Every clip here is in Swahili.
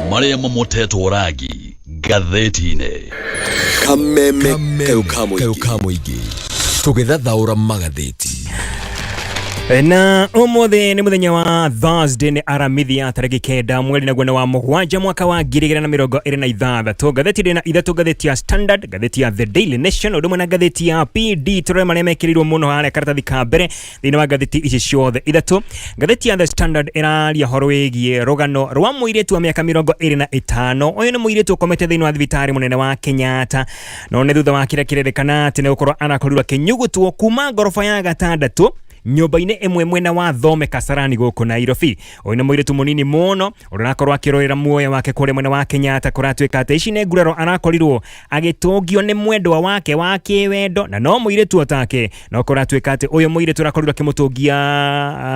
Maria mamoteto ragi Ngathìti-inĩ. Kameme kaukamoigi tũgĩthathaũra magathĩti. Na umuthi ni muthenya wa Thursday ni aramithi ya tariki kenda mweri na gwena wa mugwanja mwaka wa 2026. Ngathĩti rĩna ithatu, ngathĩti ya Standard, ngathĩti ya The Daily Nation, ũndũmwe na ngathĩti ya PD tũrĩa marĩa mekirirwo mũno harĩa karatathi ka mbere thĩinĩ wa ngathĩti ici ciothe ithatu. Ngathĩti ya The Standard ĩraria horo wĩgiĩ rũgano rwa mũirĩtu wa mĩaka 25. Ũyũ nĩ mũirĩtu ũkomete thĩinĩ wa thibitarĩ mũnene wa Kenyatta, no nĩ thutha wa kĩrĩa kĩrerĩkana atĩ nĩ gũkorwo arakorirwo akĩnyugutwo kuma ngoroba ya gatandatũ nyumba-inĩ ĩmwe mwena wa Thome Kasarani gũkũ Nairobi. Ũyũ nĩ mũirĩtu mũnini mũno ũrakorwo akĩrorera muoyo wake kũrĩa mwena wa Kenyatta, kũratuĩka atĩ ici nĩ nguraro arakorirwo agĩtũngio nĩ mwendwa wake wa kĩwendo, na no mũirĩtu otake, no kũratuĩka atĩ ũyũ mũirĩtu arakorirwo akĩmũtũngia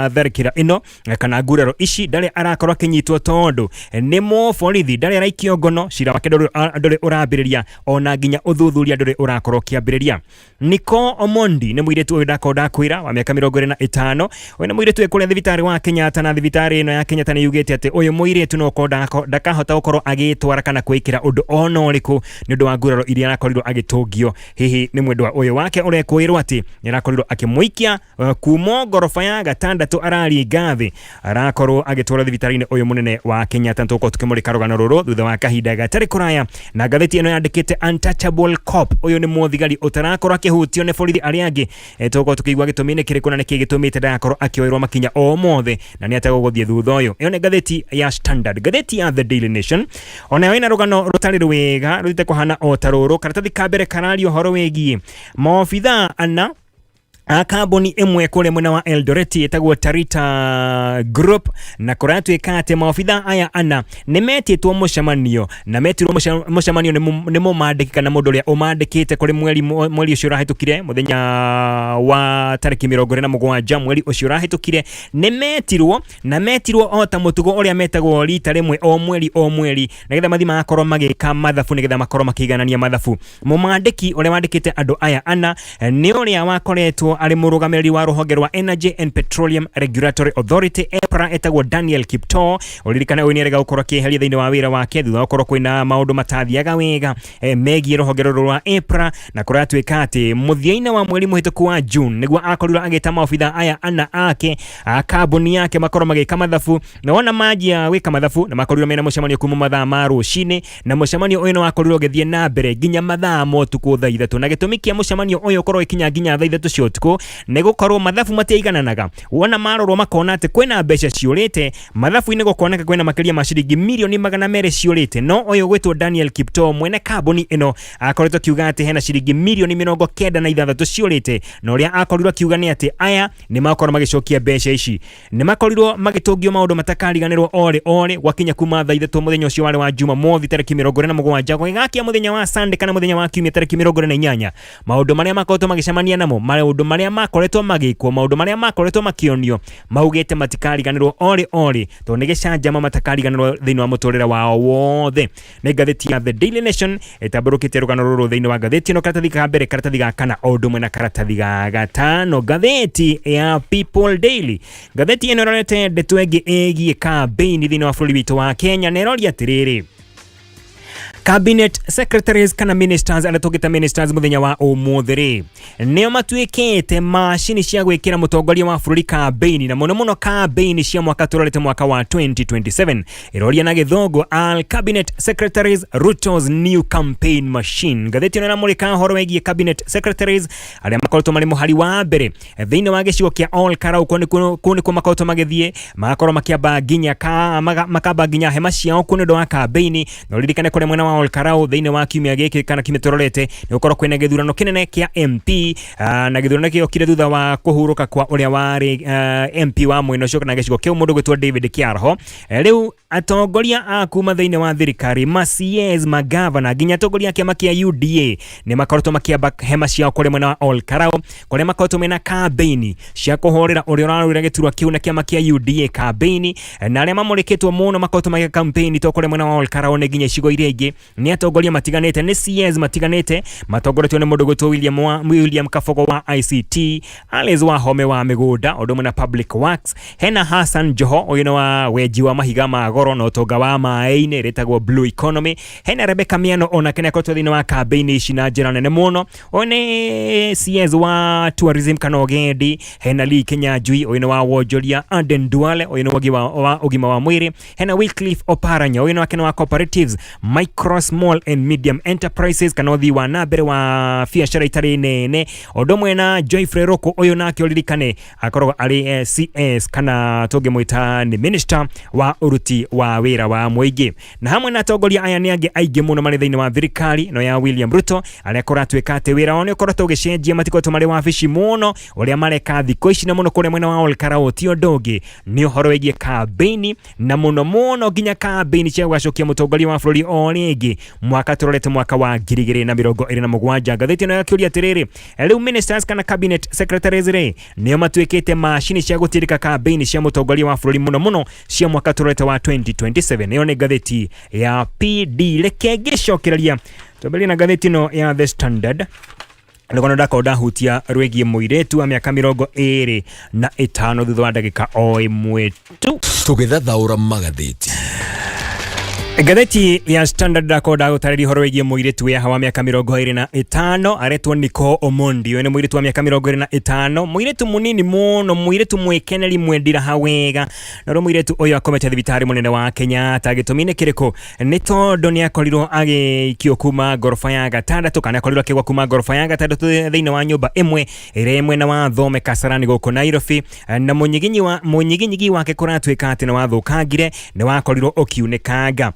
tharĩkĩra ĩno kana nguraro ici ndarĩ arakorwo akĩnyitwo tondũ nĩ mũborithi, ndarĩ araikio ngono, cira wake ndũrĩ ũrambĩrĩria, ona nginya ũthuthuria ndũrĩ ũrakorwo ũkĩambĩrĩria. Niko Omondi nĩ mũirĩtu ũyũ ndakwĩra wa mĩaka 25. Ũyũ nĩ mũirĩtu kũrĩa thibitarĩ wa Kenyatta, na thibitarĩ ĩno ya Kenyatta nĩ yugĩte atĩ ũyũ mũirĩtu no ndakahota gũkorwo agĩtwara kana kwĩkĩra ũndũ ona ũrĩkũ nĩ ũndũ wa nguraro iria arakorirwo agĩtũngio. Hihi nĩ mwendwa ũyũ wake ũrekwĩrwo atĩ nĩ arakorirwo akĩmũikia kuma ngoroba ya gatandatũ araringa thĩ, arakorwo agĩtwara thibitarĩ-inĩ ũyũ mũnene wa Kenyatta. Tũkorwo tukĩmũrĩka rũgano rũrũ thutha wa kahinda gatarĩ kũraya, na ngathĩti ĩno yandĩkĩte untouchable cop. Ũyũ nĩ mũthigari ũtarakorwo akĩhutio nĩ borithi arĩa angĩ. Tũkorwo tukĩigua gĩtũmi nĩ kĩrĩkũ na nĩ kĩĩ gĩtũmĩte ndakorwo akĩoerwo makinya o mothe na nĩ atagwo gũthiĩ thutha ũyũ. Ĩyo nĩ ngathĩti ya Standard. Ngathĩti ya The Daily Nation ona ĩna rũgano rũtarĩ rwega rũthiĩte kũhana o ta rũrũ. Karatathi ka mbere karario horo wĩgiĩ maobithaa ana kambuni ĩmwe kũrĩa mwena wa Eldoret ĩtagwo Tarita Group, na kũratuĩka atĩ maobithaa aya ana nĩ metĩtwo mũcemanio, na metirwo mũcemanio nĩ mũmandĩki kana mũndũ ũrĩa ũmandĩkĩte kũrĩ mweri ũcio ũrahĩtũkire mũthenya wa tarĩki 27 mweri ũcio ũrahĩtũkire. Nĩ metirwo o ta mũtugo ũrĩa metagwo rita rĩmwe o mweri nĩgetha mathi magakorwo magĩka mathabu, nĩgetha makorwo makĩiganania mathabu. Mũmandĩki ũrĩa wandĩkĩte andũ aya ana nĩ ũrĩa wakoretwo arĩ mũrũgamĩrĩri wa rũhonge rwa Energy and Petroleum Regulatory Authority EPRA etagwo Daniel Kiptoo. Ũririkana ũyũ nĩ arega gũkorwo akĩeheria thĩinĩ wa wĩra wake thutha wa gũkorwo kwĩna maũndũ matathiaga wega megiĩ rũhonge rũrũ rwa EPRA, na kũratuĩka atĩ mũthia-inĩ wa mweri mũhĩtũku wa June nĩguo akorirwo agĩta maobithaa aya ana ake kambuni yake makorwo magĩka mathabu, na wona manjia gwĩka mathabu na makorirwo mena mũcemanio kuma mathaa ma rũcinĩ, na mũcemanio ũyũ nĩ wakorirwo ũgĩthiĩ na mbere nginya mathaa ma ũtukũ thaa 3, na gĩtũmi kĩa mũcemanio ũyũ ũkorwo ikinya nginya thaa 3 cia ũtukũ nĩ gũkorwo mathabu matiaigananaga. Wona marorwo makona atĩ kwĩna mbeca ciũrĩte mathabu-inĩ, gũkoneka kwĩna makĩria ma ciringi mirioni 200 ciũrĩte, no ũyũ gwĩtwo Daniel Kiptoo mwene kambuni ĩno akoretwo akiuga atĩ hena ciringi mirioni 96 ciũrĩte, na ũrĩa akorirwo akiuga nĩ atĩ aya nĩ makorwo magĩcokia mbeca ici, nĩ makorirwo magĩtũngio maũndũ matakariganĩrwo ore gwakinya kuma thaa 3 mũthenya ũcio warĩ wa Jumamothi tarĩki 27 gũgakia mũthenya wa Sunday kana mũthenya wa Kiumia tarĩki 28. Maũndũ marĩa makoretwo magĩcemania namo, maũndũ marĩa makoretwo magĩkwo, maũndũ marĩa makoretwo makĩonio, maugĩte matikariganĩrwo ore tondũ nĩ gĩcanjama matakariganĩrwo thĩinĩ wa mũtũrĩre wao wothe. Nĩ ngathĩti ya The Daily Nation ĩtambũrũkĩte rũgano rũrũ thĩinĩ wa ngathĩti ĩno, karatathi ka mbere, karatathi ga kana, o ũndũ ũmwe na karatathi ga gatano. Ngathĩti ya People Daily, ngathĩti ĩno ĩrorete ndeto ĩngĩ ĩgiĩ campaign thĩinĩ wa bũrũri witũ wa Kenya, na ĩroria atĩrĩrĩ: Cabinet secretaries kana ministers, arĩa tũngĩta ministers mũthenya wa ũmũthĩ nĩo matuĩkĩte macini cia gwĩkĩra mũtongoria wa bũrũri campaign, na mũno campaign cia mwaka tũrorete mwaka wa 2027. Iroria na gĩthũngũ Al Cabinet Secretaries Ruto's new campaign machine. Ngathĩti ĩno ĩramũrĩka horo wĩgiĩ cabinet secretaries arĩa makoretwo marĩ mũhari wa mbere thĩinĩ wa gĩcigo kĩa Ol Karau, kũu nĩkuo makoretwo magĩthiĩ, magakorwo makamba nginya hema ciao kũu nĩ ũndũ wa campaign. Na ũririkane kũrĩa mwena wa Ol Karau thĩinĩ wa kiumia gĩkĩ kana kiumia tũrorete nĩ gũkorwo kwĩna gĩthurano kĩnene kĩa MP, na gĩthurano kĩo kĩrĩ thutha wa kũhurũka kwa ũrĩa warĩ MP wa mwena ũcio na gĩcigo kĩu mũndũ gwĩtwo David Kĩaraho. Rĩu atongoria a kuma thĩinĩ wa thirikari, macs, magavana, nginya atongoria a kĩama kĩa UDA nĩ makoretwo makĩamba hema ciao kũrĩa mwena wa Ol Karau, kũrĩa makoretwo mena campaign cia kũhorera ũrĩa ũrarũĩra gĩturwa kĩu na kĩama kĩa UDA campaign, na arĩa mamũrĩkĩtwo mũno makoretwo magĩka campaign to kũrĩa mwena wa Ol Karau nĩ nginya icigo iria ingĩ ni atongoria matiganite ni CS matiganite matongoretio ni mundu gwitwo William Kabogo wa ICT, Alice wa Home wa migunda odumwe na Public Works, hena Hassan Joho oyino wa weji wa mahiga ma goro no tonga wa maaine retagwo Blue Economy, hena Rebecca Miano ona kene akotwo thini wa campaign ici na njira nene muno, one CS wa tourism kana ugendi, hena Lee Kenya Njui oyino wa wonjoria, Aden Duale oyino wa ugima wa mwiri, hena Wycliffe Oparanya oyino akene wa cooperatives, micro small and medium enterprises kana uthi wa nambere wa biashara itari nene, odomwe na Joyfrey Roko oyo nake oririkane akorwo ari CS kana toge mwita ni minister wa uruti wa wira wa muingi, na hamwe na atongoria aya ni ange aige muno mari thiini wa thirikari no ya William Ruto aria koratweka ati wira wao ni ukoretwo ugicenjia matikoto mari wa bici muno uria mareka thiko ici na muno kure mwena wa Olkarao ti ondogi ni uhoro wigie campaign na muno nginya campaign cia gwacokia mutongoria wa bururi o ringi mwaka turorete mwaka wa 2027. Ngathiti no yakiuria atiriri riu ministers kana cabinet secretaries ri nio matwikite machine cia gutirika campaign cia mutongoria wa bururi muno cia mwaka turorete wa 2027. Niyo ni ngathiti ya PD reke gicokereria tobeli na ngathiti no ya The Standard Nikono ndakoda hutia rwegie muiretu wa miaka 25 thutha wa ndagika o imwe tu tugithathaura magathiti. Ngathiti ya Standard ndakoda gutariri horo wigie muiretu ya hawa miaka 25 aretwo Niko Omondi we ni muiretu wa miaka 25, muiretu munini muno, muiretu mwekeneri mwendira hawega na ro muiretu oyo akomete thibitari munene wa Kenya tagitumine kiriko ni tondu ni akorirwo agikio kuma gorofa ya gatandatu kana akorirwo akigwa kuma gorofa ya gatandatu thiini wa nyumba imwe ire mwena wa Thome Kasarani goko Nairobi, na munyiginyigi wake kuratwika ati ni wathukangire ni wakorirwo ukiunekanga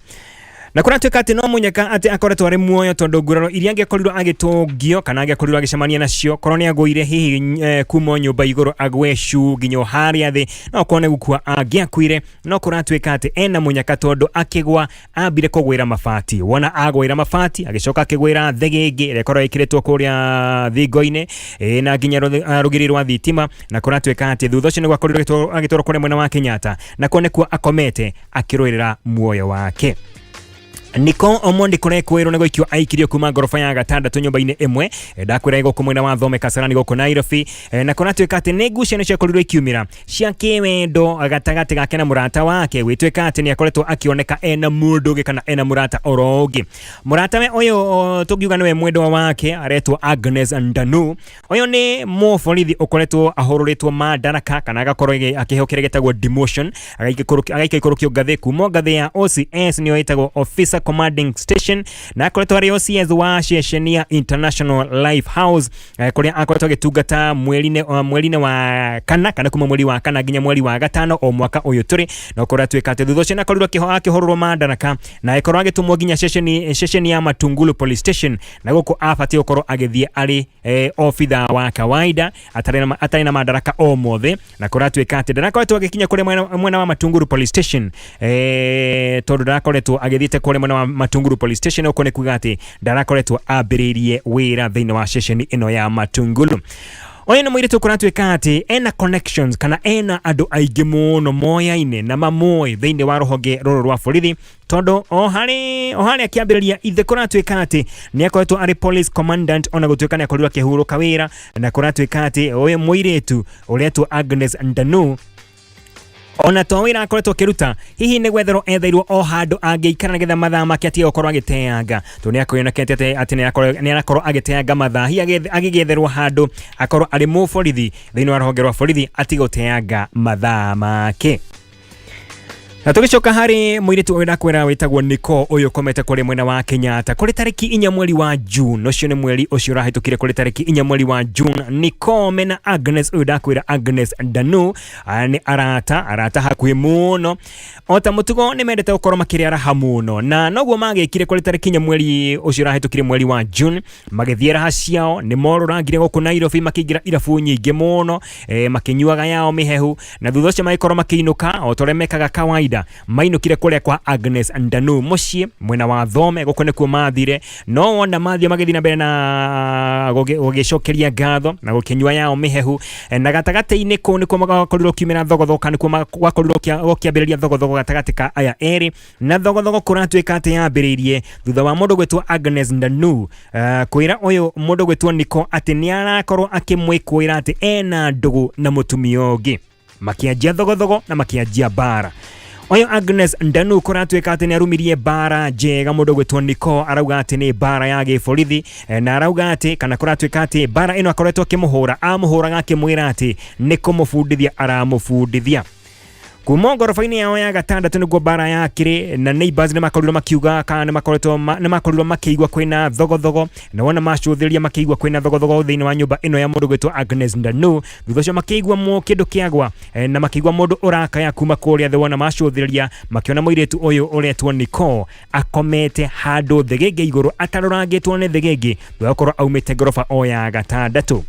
na kuratwika ati no munyaka ati akoretwo ari muoyo tondu nguraro iria angekorirwo agitungio kana angekorirwo agicemania nacio korwo ni agwire hihi kuma nyumba iguru agweshu nginyo haria thi no kone gukua angiakwire no kuratwika ati ena munyaka tondu akigwa ambire kugwira mabati, wona agwira mabati agicoka akigwira thegenge rekorwo ikiritwo kuria thingo-ine na nginya rugiri rwa thitima, na kuratwika ati thutha ucio ni gwakorirwo agitwaro kuria mwena wa Kenyatta na kone kuo akomete akirwirira muoyo wake. Niko Omondi kurekwirwo ni goikio aikirio kuma gorofa ya gatandatu nyumba-ini imwe ndakwira igo kumwena wa Thome Kasarani goko Nairobi, na konatwika ati ni ngucio ni ciakorirwo ikiumira cia kiwendo gatagati gake na murata wake witwika ati ni akoretwo akioneka ena mundu kana ena murata orogi. Murata we oyo tugiuga niwe mwendwa wake aretwo Agnes Ndanu, oyo ni muborithi ukoretwo ahururitwo madaraka kana agakorwo akihokire getagwo demotion agaikikorokio ngathi kuma ngathi ya OCS ni oitagwo officer commanding station na akoretwo ari OCS wa station ya International Life House kuria akoretwo agitungata mweri-ini wa kana kuma mweri wa kana nginya mweri wa gatano o mwaka uyu turi, na kuratwika ati thutha ucio nakorirwo akihororwo madaraka na akorwo agitumwo nginya station ya Matungulu police station na guko afati ukorwo agithie ari ofitha wa kawaida atari na madaraka o mothe, na kuratwika ati ndarakoretwo agikinya kuri mwena wa Matungulu police station tondu ndarakoretwo agithiite kuri mwena wa Matungulu police station uko ni kuga ati ndarakoretwo ambiririe wira thiini wa station ino ya Matungulu. Oyo ni mwiritu kuratwika ati ena connections kana ena andu aingi muno moyaine na mamoi thiini wa ruhonge ruru rwa borithi tondu o hari akiambiriria ithe kuratwika ati ni akoretwo ari police commandant ona gutwika ni akorirwo akihuruka wira, na kuratwika ati oyo mwiritu uretwo Agnes Ndanu ona to wira akoretwo kiruta hihi ni gwetherwo ethairwo o handu angeikara nigetha mathaa make atige gukorwo agiteanga to ni akoyonekete ati ni akorwo agiteanga mathaa hihi agigetherwo handu akorwo ari muborithi thiini wa ruhonge rwa borithi atige guteanga mathaa make. Na tugicoka hari muiritu uyu ndakwira witagwo Niko uyu komete kuri mwena wa Kenyatta kuri tariki 4 mweri wa June, ucio ni mweri ucio rahitukire kuri tariki 4 mweri wa June. Niko mena Agnes uyu ndakwira Agnes Ndanu ni arata hakuhi muno ota mutugo ni mendete gukorwo makiria hamuno, na noguo magikire kuri tariki 4 mweri ucio rahitukire mweri wa June magithiera haciao ni morurangire guku Nairobi makigira irabu nyingi muno makinyuaga yao mihehu, na thutha ucio magikorwo makiinuka o tore mekaga kawaida kawaida mainukire kuria kwa Agnes Ndanu mucii mwena wa Thome guko nikuo mathire no wona mathia magithii na mbere na gugicokeria ngatho na gukinyua yao mihehu na gatagati-ini ku nikuo magakorirwo kiumira thogothoka nikuo magakorirwo gokiambiriria thogothogo gatagati ka aya eri na thogothogo kuratuika ati yambiririe thutha wa mundu gwitwa Agnes Ndanu kwira uyu mundu gwitwa Niko ati ni arakorwo akimwikwira ati ena ndugu na mutumia ungi makianjia thogothogo na makianjia bara. Oyo Agnes Ndanu kuratuika ati ni arumirie bara njega mundu gwitwa Niko arauga ati ni bara ya giborithi na arauga ati kana kuratuika ati bara ino akoretwo akimuhura amuhuraga akimwira ati ni kumufundithia aramufundithia kuma ngorofa-ini yao ya gatandatu niguo bara yakire na neighbors ni makorirwo makiuga kana ni makorirwo makiigua kwina thogothogo na wona macuthiria makiigua kwina thogothogo thiini wa nyumba ino ya mundu gwitwa Agnes Ndanu thutha ucio makiigua mo kindu kiagwa na makiigua mundu urakaya kuma kuria the wona macuthiria makiona muiritu uyu uretwo Niko akomete handu thegege iguru atarorangitwo ni thegege thukoro aumite ngorofa o ya gatandatu.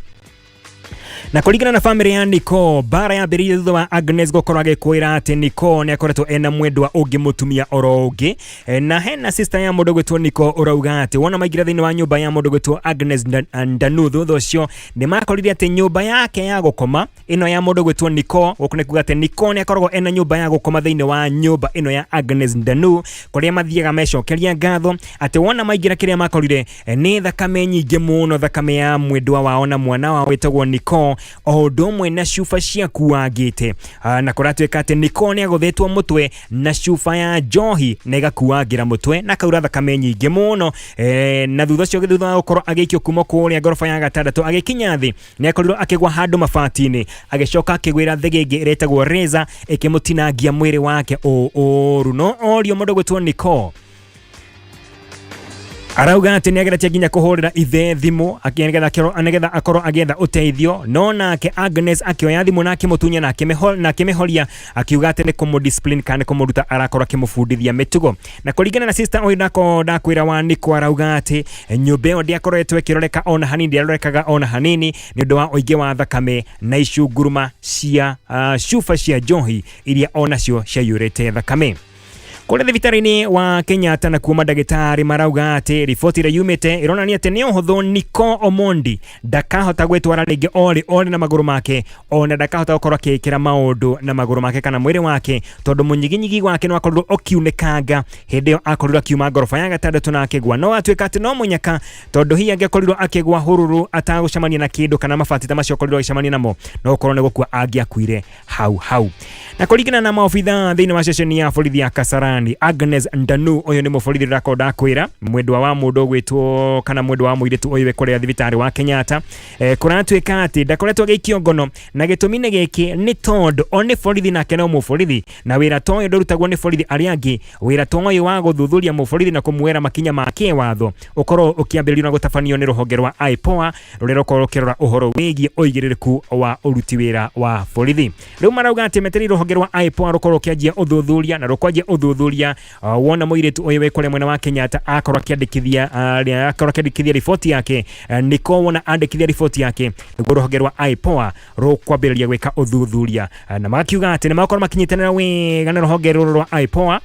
Na kuringana na family ya Niko bara ya biriye thutha wa Agnes gokorwo agikwira ati Niko ni akoretwo ena mwendwa ungi mutumia oro ungi na hena sister ya mundu gwitwo Niko urauga ati wona maigira thiini wa nyumba ya mundu gwitwo Agnes Ndanu thutha ucio ni makorire ati nyumba yake ya gukoma ino ya mundu gwitwo Niko gukune kuga ati Niko ni akoragwo ena nyumba ya gukoma thiini wa nyumba ino ya Agnes Ndanu kuria mathiaga mecokeria ngatho ati wona maigira kiria makorire ni thakame nyingi muno thakame ya mwendwa wao na mwana wao witagwo Niko o domwe na shufa cia kuagite na kuratuika ati Niko ni aguthetwo mutwe na shufa ya njohi na igakuagira mutwe na kaura thakame nyingi muno na thutha cio thutha gukorwo agikio kuma kuria ngorofa ya gatandatu agikinya thi ni akorirwo akigwa handu mabati-ini agicoka akigwira thegenge iretagwo reza ikimutinangia mwiri wake o runo orio mundu gwitwo Niko arauga ati ni ageretie nginya kuhurira ithe thimu anegetha akorwo agetha uteithio no nake Agnes akioya thimu na akimutunya na akimehoria akiuga ati ni kumudiscipline kana kumuruta arakorwo akimufundithia mitugo na kuringana na sister oyu ndakwira wa Niko arauga ati nyumba iyo ndiakoretwo ikiroreka ona hanini ndiarorekaga ona hanini ni undu wa uingi wa thakame na icunguruma cia shufa cia njohi iria onacio ciaiyurite thakame. Kule thibitari-ini wa Kenyatta na kuuma ndagitari marauga ati riboti ira yumite ironania ati ni uhuthu Niko Omondi ndakahota gwitwara ringi ori na maguru make ona ndakahota gukorwo akikira maundu na maguru make kana mwiri wake tondu munyiginyigi wake no akorirwo okiunekanga hindi yo akorirwo akiuma ngorofa ya gatandatu na akigwa no atuika ati no munyaka tondu hiya angekorirwo akigwa hururu atagucemania na kindu kana mabati ta macio akorirwo agicemania namo no ukorwo ni gukua angiakuire hau na kuringana na maofitha thiini wa ceceni ya borithi ya Kasarani Agnes Ndanu uyu ni muborithi rakoda kwira mwendwa wa mundu gwitwo kana mwendwa wa muiritu uyu kuria thibitari wa Kenyatta kuratuika ati ndakoretwo agikio ngono na gitumine giki ni tondu oni borithi nake no muborithi na wira to uyu ndurutagwo ni borithi aria angi wira to uyu wa guthuthuria muborithi na kumwera makinya make watho ukorwo ukiambiririo na gutafanio ni ruhonge rwa IPOA rurero korwo kirora uhoro wigie uigiririku wa uruti wira wa borithi riu marauga ati meteri ruhonge rwa IPOA rukorwo kianjia uthuthuria na rukwanjia uthuthuria wona muiritu uyu wekore mwena wa Kenyatta akorwo akiandikithia ripoti yake Niko wona andikithia ripoti yake niguo ruhonge rwa IPOA rukwambiriria gwika uthuthuria na makiuga ati ni makorwo makinyitanira wega na ruhonge rwa IPOA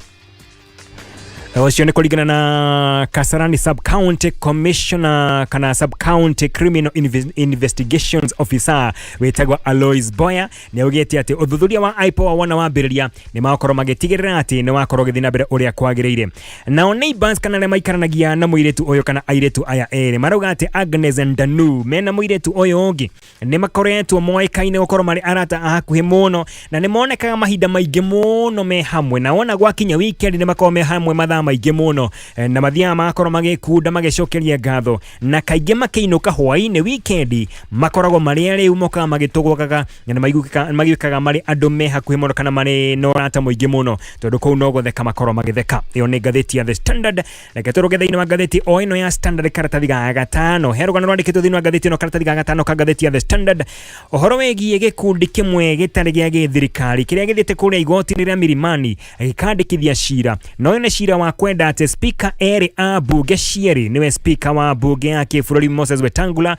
ucio ni kuringana na Kasarani Sub-County Commissioner kana Sub-County Criminal Investigations Officer wetagwa Alois Boya ni augite ati uthuthuria wa IPOA wona wambiriria ni makorwo magitigirira ati ni wakorwo githina mbere uria kwagiriire nao neighbors kana le maikaranagia na muiritu uyu kana airetu aya eri marauga ati Agnes Ndanu mena muiritu uyu ungi ni makoretwo moikaine gukorwo mari arata hakuhi muno na ni monekaga mahinda maingi muno me hamwe na wona gwakinya weekend ni makorwo me hamwe mathaa maingĩ muno na mathia makorwo magikunda magicokeria ngatho na kaingĩ makiinuka hwaini weekend makoragwo mari riu moka magitugwakaga na magikaga mari andu me hakuhi muno kana mari norata muingĩ muno tondu kou no gutheka makorwo magitheka iyo ni ngathĩti ya The Standard na keturuge thiini wa ngathĩti o ino ya Standard karatathi ga gatano herugano rwandĩkĩtwo thiini wa ngathĩti ino karatathi ga gatano ka ngathĩti ya The Standard uhoro wegie gikundi kimwe gitari gĩa gĩthirikari kiria githiĩte kuria igoti-inĩ rĩa Milimani gikandĩkithia cira no ene cira wa wa kwenda ati speaker eri abunge cieri niwe speaker wa bunge ya kibũrũri Moses Wetangula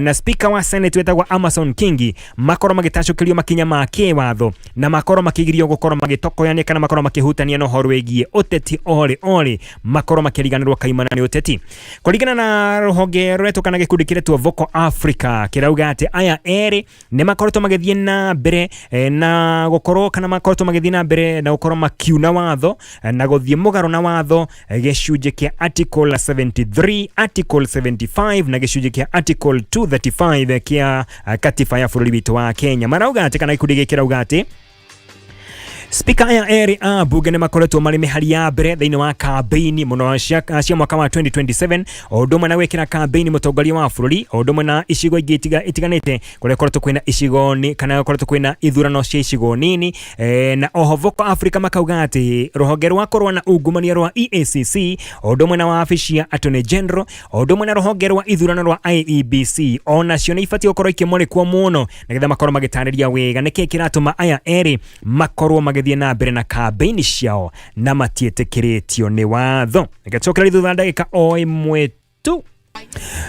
na speaker wa senate wetagwa Amason Kingi makoro magitacukirio makinya ma kiwatho na makoro makigirio gukoro magitokoyania kana makoro makihutania no horo wegie uteti ori makoro makiriganirwo kaimana ni uteti kuringana na ruhonge rwetokana gikundi kiretwo Vocal Africa kirauga ati aya eri ni makoretwo magithie na mbere na gukoro kana makoretwo magithie na mbere na gukoro makiuna watho na guthie mugaro na watho gicunje kia article 73 article 75 na gicunje kia article 235 kia katiba ya bũrũri witũ wa Kenya marauga ati kana gikundi gikirauga ati speaker ya eri abunge ni makoretwo mari mihari ya mbere thiini wa campaign muno cia mwaka wa 2027 odumwe na gwikira campaign mutongoria wa bũrũri odumwe na icigo ingĩ itiganite kuria koretwo kwina icigo ni kana koretwo kwina ithurano cia icigo nini na oho Vocal Africa makauga ati ruhonge rwa korwa na ungumania rwa EACC odumwe na wabici ya Attorney General odumwe na ruhonge rwa ithurano rwa IEBC ona cio ni ifatio korwo ikimurikwo muno nigetha makorwo magitariria wega niki kiratuma aya eri makorwo magithie na mbere na campaign ciao na matietekiritio ni watho ngacokera thutha ndagika o imwe tu.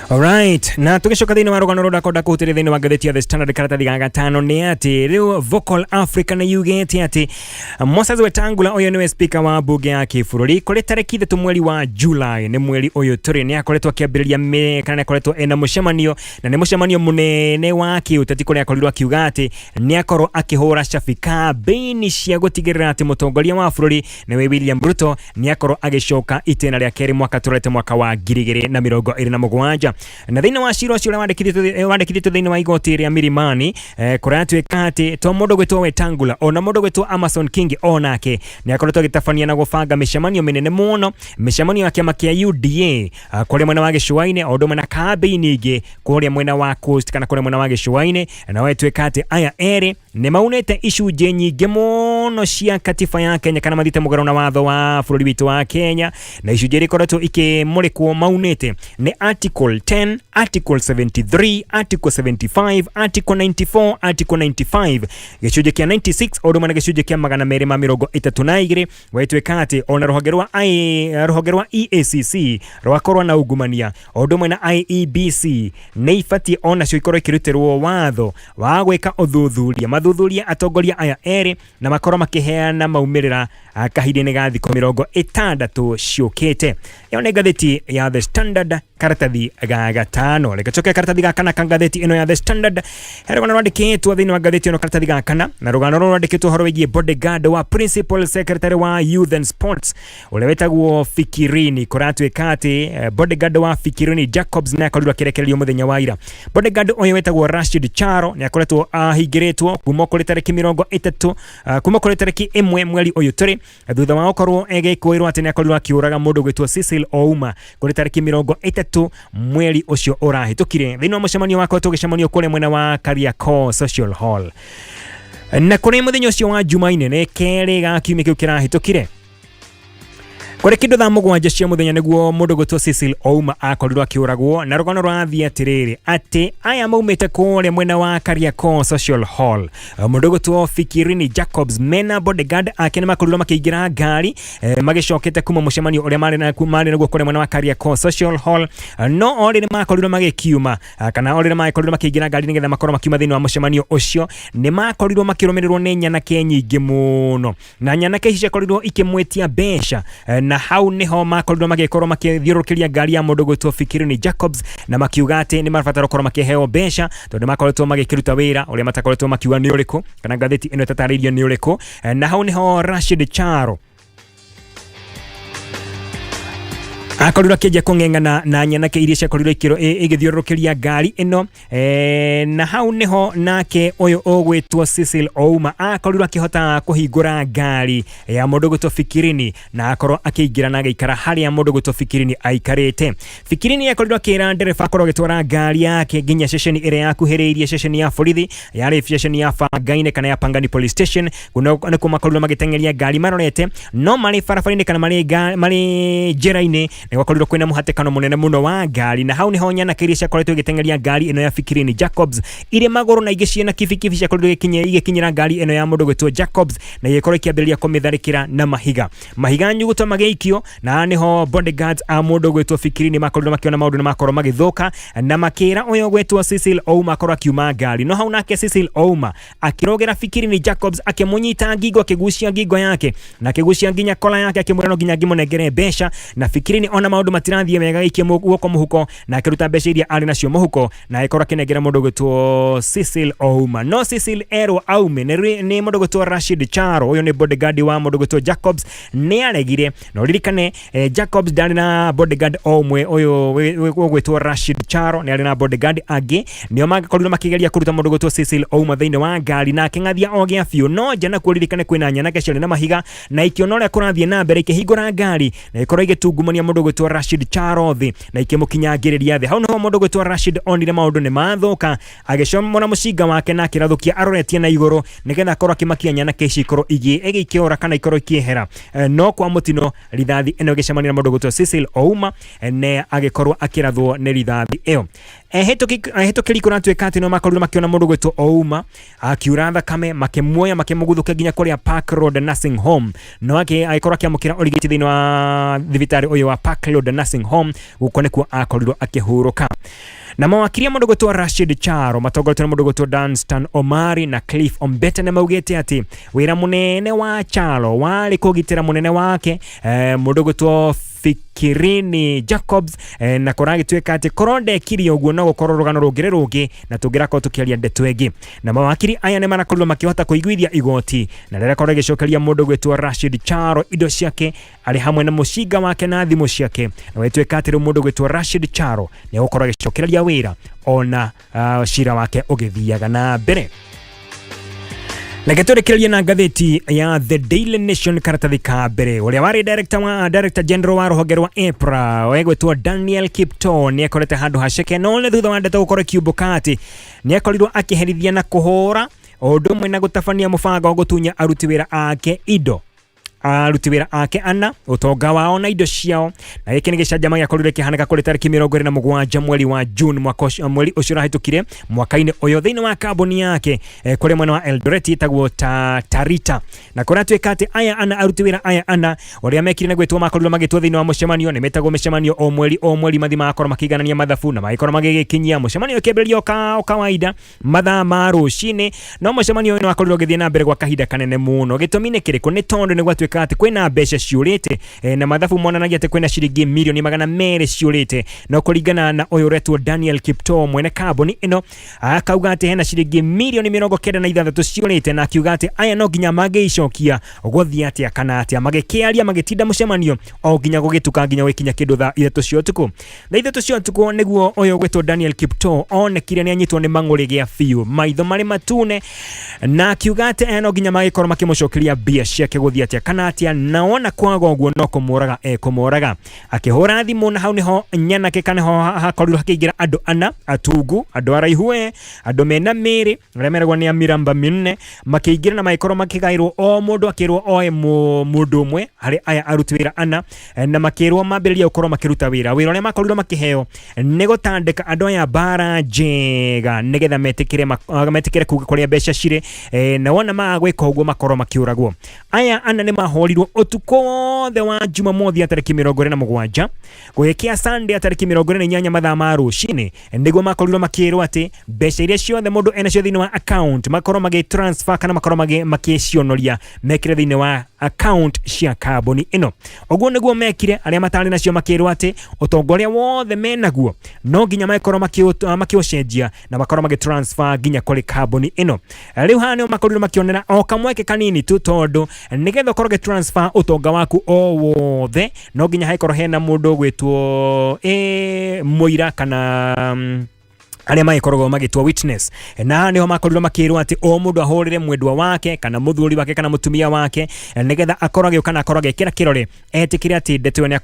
Alright, na tugicoka thiini wa rugano rudakonda kuhutire thiini wa ngathĩti ya The Standard karatathi ga gatano ni ati riu Vocal Africa na yugete ati Moses Wetangula uyu niwe speaker wa bunge ya kibũrũri kuri tariki 3 mweri wa July ni mweri uyu turi ni akoretwo akiambiriria kana akoretwo ena mucemanio na ni mucemanio munene wa kiuteti kuri akorirwo akiuga ati ni akorwo akihura cabi campaign cia gutigirira ati mutongoria wa bũrũri niwe William Ruto ni akorwo agicoka itena ria keri mwaka turete mwaka wa 2027 na thiini wa cira ucio wandikithitwo thiini wa igoti ria Milimani kuratwika ati to mundu gwitwo Wetangula ona mundu gwitwo Amason Kingi onake ni akoretwo agitafania na gubanga micemanio minene muno micemanio ya kiama kia UDA kuria mwena wa Gĩcũa-inĩ odumwe na campaign ingi kuria mwena wa Coast kana kuria mwena wa Gĩcũa-inĩ na wetwika ati aya eri ni maunete icunje nyingi muno cia katiba ya Kenya kana mathite mugaro na watho wa bũrũri witũ wa Kenya na icunje rikoretwo ikimurikwo maunete ni article 10 article 73 article 75 article 94 article 95 gicunje kia 96 odumwe na gicunje kia 232 wetwika ati ona ruhonge rwa EACC rwakorwa na ungumania odumwe na IEBC ni ifati ona cio ikorwo ikirutirwo watho wa gwika uthuthuria atongoria aya eri na makorwo makiheana maumirira kahidini ga thiko 60 ciukite iyo ni ngathĩti ya The Standard karatathi ga gatano reka coke karatathi ga kana ngathĩti ino ya The Standard herogana rwandikitwo thiini wa ngathĩti ino karatathi ga kana na rugano rwandikitwo horo wigie bodyguard wa principal secretary wa youth and sports uria wetagwo Fikirini kuratwika ati bodyguard wa Fikirini Jacobs na akorirwo akirekererio muthenya wa ira bodyguard uyu wetagwo Rashid Charo ni akoretwo ahingiritwo kuma kuri tariki 30 kuma kuri tariki 1 mweri uyu turi thutha wa okorwo egekuirwo ati ni akorirwo akiuraga mundu gwitwo Cecil Ouma kuri tariki 30 mweri ucio urahitukire thiini wa mucemanio wako tugicemanio kule mwena wa Kariakoo Social Hall na kuri muthenya ucio wa Jumaine ni keri ga kiumia kiu kirahitukire kuri kindu thaa mugwanja cia muthenya niguo mundu gwitwo Cecil Ouma akorirwo akiuragwo na rugano rwathie atiriri ati aya maumite kuria mwena wa Kariakoo Social Hall mundu gwitwo Fikirini Jacobs mena bodyguard ake ni makorirwo makiingira ngari magicokete kuma mucemanio uria mari naguo kuria mwena wa Kariakoo Social Hall no orire makorirwo magikiuma kana orire makorirwo makiingira ngari nigetha makorwo makiuma thiini wa mucemanio ucio ni makorirwo makirumirirwo ni nyanake nyingi muno na nyanake ici ciakorirwo ikimwetia mbeca na hau niho makorirwo magikorwo makithiurukiria ngari ya mundu gwitwo Fikirini Jacobs na makiuga ati ni mabatara gukorwo makiheo mbeca tondu makoretwo magikiruta wira uria matakoretwo makiuga ni uriku kana ngathĩti ino tataririo ni uriku na hau niho Rashid Charo akorirwo akĩnjia kũng'eng'ana na nyanake iria ciakorirwo igĩthiũrũrũkĩria ngari ĩno na hau niho nake ũyũ ũgwĩtwo Cecil Ouma akorirwo akĩhota kũhingũra ngari ya mũndũ gwĩtwo Fikirini na akorwo akĩingĩra na agĩikara harĩa mũndũ gwĩtwo Fikirini aikarĩte. Fikirini akorirwo akĩra ndereba akorwo agĩtwara ngari yake nginya ceceni ĩrĩa yakuhĩrĩirie ceceni ya borithi yarĩ ceceni ya Bangaine kana ya Pangani Police Station nĩkuo makorirwo magĩteng'eria ngari marorete no marĩ barabara-inĩ kana marĩ njĩra-inĩ ni gwakorirwo kwina muhatekano munene muno wa ngari na hau niho nyana kiria ciakoretwo igitengeria ngari ino ya Fikirini Jacobs ire magoro na ingĩ ciena kibikibi ciakorirwo igikinyira ngari ino ya mundu gwitwo Jacobs na ikorwo ikiambĩrĩria kumitharikira na mahiga nyuguto mageikio na niho bodyguards a mundu gwitwo Fikirini makorirwo makiona maundu na makorwo magithuka na makira uyo gwitwo Cecil Ouma akorwo akiuma ngari no hau nake Cecil Ouma akirogera Fikirini Jacobs akimunyita ngingo akigucia ngingo yake na akigucia nginya kola yake akimwira no nginya ngimunengere besha na Fikirini ona maundu matirathie mega ikimugwo muhuko na akiruta besha iria ari nacio muhuko na ikorwo kinengera mundu gwitwo Cecil Ouma no Cecil ero aume ni mundu gwitwo Rashid Charo uyo ni bodyguard wa mundu gwitwo Jacobs ni aregire no ririkane Jacobs ndari na bodyguard omwe uyo gwitwo Rashid Charo ni ari na bodyguard agi nio magakorirwo makigeria kuruta mundu gwitwo Cecil Ouma thiini wa ngari na kingathia ogia fiu no jana kuririkane kwina nyana kecione na mahiga na ikiono ria kurathie na mbere ikihingura ngari na ikorwo igitungumania mundu gwitwo Rashid Charo thi na ikimukinyangiriria thi hau no mundu gwitwo Rashid onire maundu ni mathuka agicomora mucinga wake na kirathukia aroretie na iguru nigetha akorwo akimakia nyana keci ikorwo igikiora kana ikorwo ikihera no kwa mutino rithathi eno gicemania mundu gwitwo Cecil Ouma ne agikorwo akirathwo ni rithathi iyo hetoki kuratweka ati no makorirwo makiona mundu gwitwo Ouma akiura thakame makemuoya makemuguthuka nginya kuria Park Road Nursing Home no agikorwo akiamukira urigiti thiini wa thibitari uyu wa Park Road Nursing Home guko nikuo akorirwo akihuruka na mawakiria mundu gwitwo Rashid Charo matongoretwo mundu gwitwo Danstan Omari na Cliff Ombete na maugite ati wira munene wa Charo wari kugitira munene wake mundu gwitwo Fikirini Jacobs na koragitweka ati koronde kiri uguo no gukorwo rugano rungire rungi na tungirako tukiaria ndeto egi na mawakiri aya ne marakorirwo makihota kuiguithia igoti na rira korage gicokeria mundu gwitwo Rashid Charo indo ciake ari hamwe na mushinga wake na thimu ciake na wetweka ati mundu gwitwo Rashid Charo ne gukorwo gicokeria wira ona shira wake ugithiaga na mbere. Legeturekereria na ngathĩti ya The Daily Nation karatathi ka mbere uria wari director general wa ruhonge rwa EPRA wegwetwo Daniel Kipto ni akorete handu haceke no ne thutha wa ndeto gukorwo kiumbukati ni akorirwo akiherithia na kuhura undu mwe na gutabania mubango gutunya aruti wira ake indo aruti wira ake ana utonga wao na indo ciao na giki ni gicanjama giakorire kihaneka kuri tariki 27 mweri wa June mweri ucio rahitukire mwaka-ini uyo thiini wa kambuni yake kuri mwena wa Eldoret itagwo Tarita na kuratweka ati aya ana aruti wira aya ana uria mekire na gwetwo makorirwo magitwo thiini wa mucemanio ni metagwo mucemanio o mweri mathima akorwo makiganania mathabu na maikoro magigikinyia mucemanio kiambĩrĩrio o kawaida mathaa ma rucini no mucemanio no akorirwo githie na mbere gwa kahinda kanene muno gitumi ni kiriku ni tondu ni gwatweka ati kwina mbeca ciurite na mathabu monanagia ati kwina ciringi milioni 200 ciurite no kuringana na uyu retwo Daniel Kipto mwene kambuni ino akauga ati hena ciringi milioni 96 ciurite na akiuga ati aya no nginya mageicokia guthia ati kana ati magikiaria magitinda mucemanio o nginya gugituka nginya wikinya kindu thaa 3 cia utuku thaa 3 cia utuku niguo uyu gwetwo Daniel Kipto onekire ni anyitwo ni mang'uri gia fiu maitho mari matune na akiuga ati no nginya magikorwo makimucokeria bia ciake guthia ati kana atia naona kwaga uguo no kumuraga akihura thimu na hau niho nyana ke kana ho hakorirwo hakiingira andu ana atungu andu araihue andu mena miri remeragwo ni amiramba minne makiingira na maikorwo makigairwo o mundu akirwo oe mundu umwe hari aya aruti wira ana na makirwo mambiriria gukorwo makiruta wira uria makorirwo makiheo ni gutandika andu aya bara njega nigetha metikire kuga kuria mbeca cire na wona magwika uguo makorwo makiuragwo aya ana ni mahorirwo utuko the wa Jumamothi ya tariki 27 gwekia Sunday ya tariki 28 mathaa ma rucini niguo makorirwo makirwo ati mbeca iria ciothe mundu ena cio thiini wa account makorwo magitransfer kana makorwo makicionoria mekire thiini wa account cia kambuni ino oguo niguo mekire aria matari nacio makirwo ati utongoria wothe menaguo no nginya makorwo makiocenjia na makorwo magitransfer nginya kuri kambuni ino riu hano makorirwo makionera o kamweke kanini tu tondu nigetha korwo transfer utonga waku o wothe no nginya haikorwo hena mundu gwitwo muira kana aria magikoragwo magitwa witness na niho makorirwo makirwo ati o mundu ahurire mwendwa wake kana muthuri wake kana mutumia wake nigetha akorage kana akorage kira kirore etikire ati ndeto ni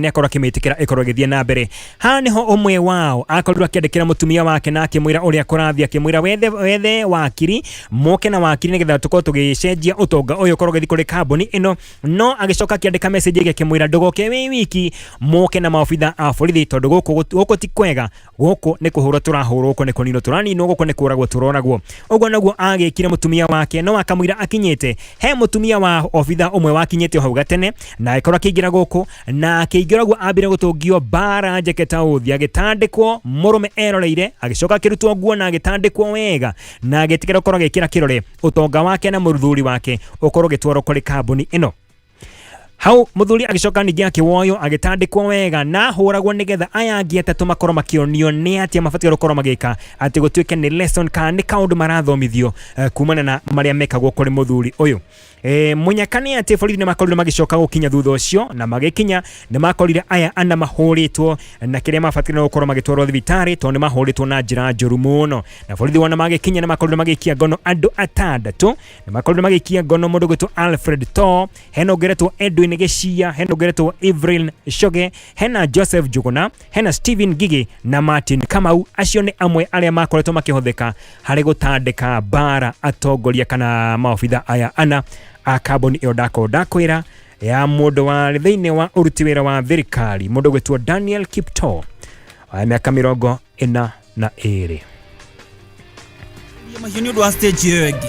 akorwo kimitikira ikorwo githie na mbere. Ha niho umwe wao akorirwo akiandikira mutumia wake na akimwira uria kurathia akimwira wethe wakiri moke na wakiri nigetha tukorwo tugicenjia utonga uyu korwo githi kuri kambuni ino, no agicoka akiandika message ige akimwira ndogoke wiki moke na maofitha a borithi tondu guku ti kwega, guku ni kuhura turahurwo guku ni kunino turaninwo guku ni kuragwo turoragwo. Uguo naguo agikire mutumia wake no akamwira akinyite he mutumia wa ofitha umwe wakinyite hau gatene na ikorwa kiingira guku na akiingiragwo ambire gutungio bara njeketa uthi agitandikwo murume eroreire agicoka kirutwo nguo na agitandikwo wega na agitikira ukorwo agikira kirore utonga wake na muthuri wake ukorwo gitwaro kuri kambuni ino. Hau muthuri agicoka ningi akiwoyo agitandikwo wega na huragwo nigetha aya angi atatu makorwo makionio ni atia mabatire gukorwo magika ati gutwike ni lesson ka ni kaundu marathomithio kumana na maria mekagwo kuri muthuri uyu. Munyakani ati borithi ni makorire magicoka gukinya thutha ucio na magikinya ni makorire aya ana mahuritwo na kiria mabatire gukorwo magitwarwo thibitari tondu mahuritwo na njira njuru muno, na borithi wana magikinya ni makorire magikia ngono andu atandatu, ni makorire magikia ngono mundu gwitwo Alfred To, heno geretwo Edwin Geshia, heno geretwo Evelyn Shoge, hena Joseph Juguna, hena Steven Gigi na Martin Kamau. Acio ni amwe aria makoretwo makihotheka hari gutandika bara atongoria kana maofitha aya ana a kambuni iyo ndakwira ya mundu wa thiini wa uruti wira wa thirikari mundu gwitwo Daniel Kipto wa miaka 42. Mahioni ndo stage yegi